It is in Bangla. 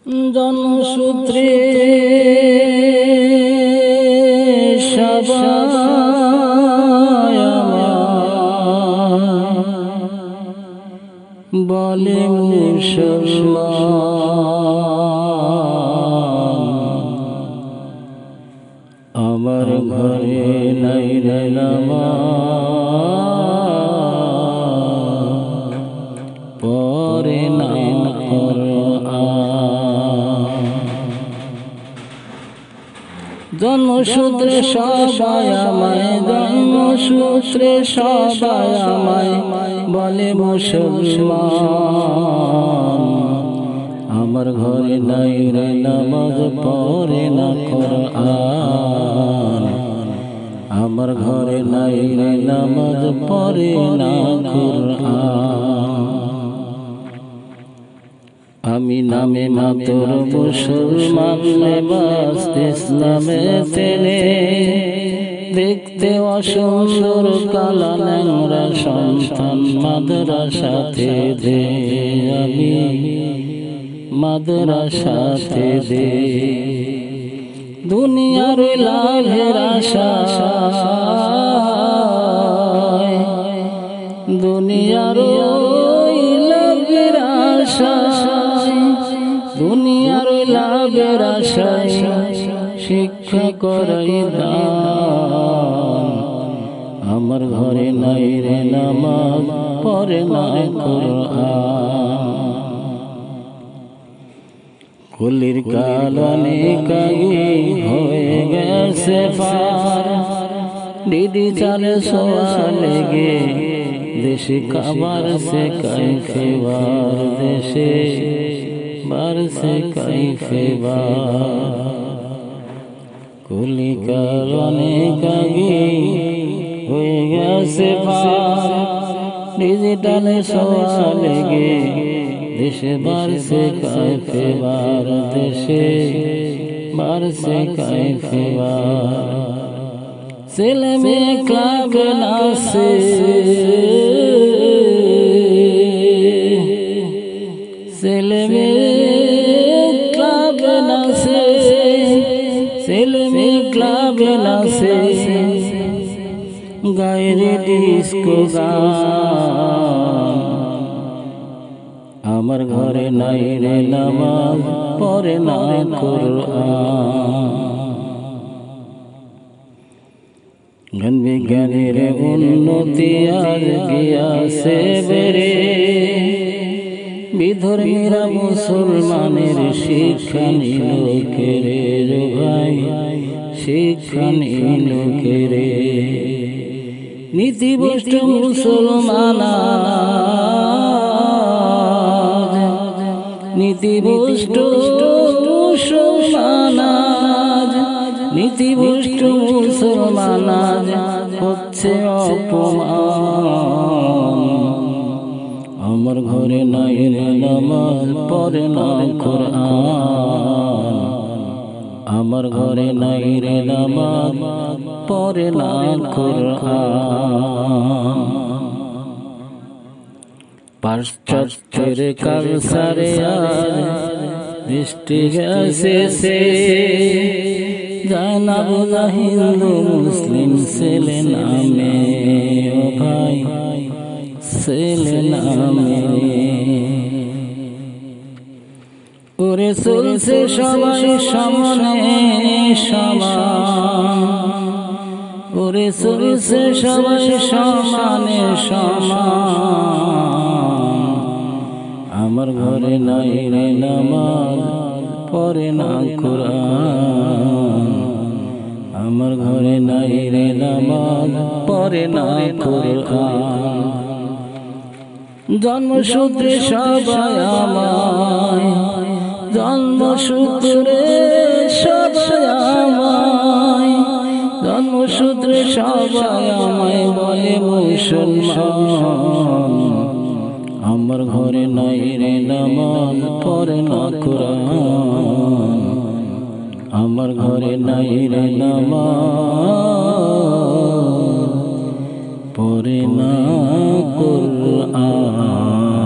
জন্মসূত্রে সবাই বলে মুসলমান, আমার ঘরে নাই রে নামাজ, পড়ে না কোরআন। জন্মসূত্রে সবাই আমায়, জন্মসূত্রে সবাই আমায় বলে মুসলমান, আমার ঘরে নাই রে নামাজ, পড়ে না কোরআন। আমার ঘরে নাই রে নামাজ, পড়ে না কোরআন। আমি নামে মাত্র মুসলমান, লেবাস ইসলামে তেনে, দেখতে অসুন্দর কালা ন্যাংরা সন্তান মাদ্রাসাতে দে, আমি মাদ্রাসাতে দে। দুনিয়ার লাভের আশায়, দুনিয়ার লাভের আশায়, দুনিয়ার লাভের আশায় শিক্ষা করাই দান। আমার ঘরে নাই রে নামাজ, পড়ে না কোরআন। কলির কালনে কাগি হয়ে গেছে পার, দিদি চালে সোয়া লেগে দেশে খাবার সে কাইফেবার, দেশে বার সে কাইফেবার। কলি কালনে কাগি হয়ে গেছে পার, ডিজিটালে সোয়া লেগে দেশে বার সে কাইফেবার, দেশে বার সে কাইফেবার। ছেলে মেয়ে ক্লাব নাচে, ছেলে মেয়ে ক্লাব নাচে, ছেলে মেয়ে ক্লাব নাচে, গায়ের ডিস্কো গান। আমার ঘরে নাই রে নামাজ, পড়ে না কোরআন। জ্ঞান বিজ্ঞানের উন্নতি আজ গিয়াছে বেড়ে, বিধর্মীরা মুসলমানের শিক্ষা নিল কেড়ে রে ভাই, শিক্ষা নিল কেড়ে। নীতিভ্রষ্ট মুসলমান, নীতিভ্রষ্ট মুসলমান, নীতিভ্রষ্ট মুসলমান হচ্ছে অপমান। আমার ঘরে নাই রে নামাজ, পড়ে না কোরআন। আমার ঘরে নাই রে নামাজ, পড়ে না কোরআন। পাশ্চাত্যের কালচারে দৃষ্টি গেছে, যায় না বোঝা হিন্দু মুসলিম ছেলে নামে, ও ভাই ছেলে নামে। ওরে চলছে সবাই সমানে সমান, ওরে চলছে সবাই সমানে সমান। আমার ঘরে নাই রে নামাজ, পড়ে না কোরআন। আমার ঘরে নাই রে নামাজ, পড়ে না কোরআন। জন্মসূত্রে সবাই আমায়, জন্মসূত্রে সবাই আমায়, জন্মসূত্রে সবাই আমায় বলে মুসলমান। আমার ঘরে নাই রে নামাজ, পড়ে না কোরআন। আমার ঘরে নাই রে নামাজ, পড়ে না কোরআন।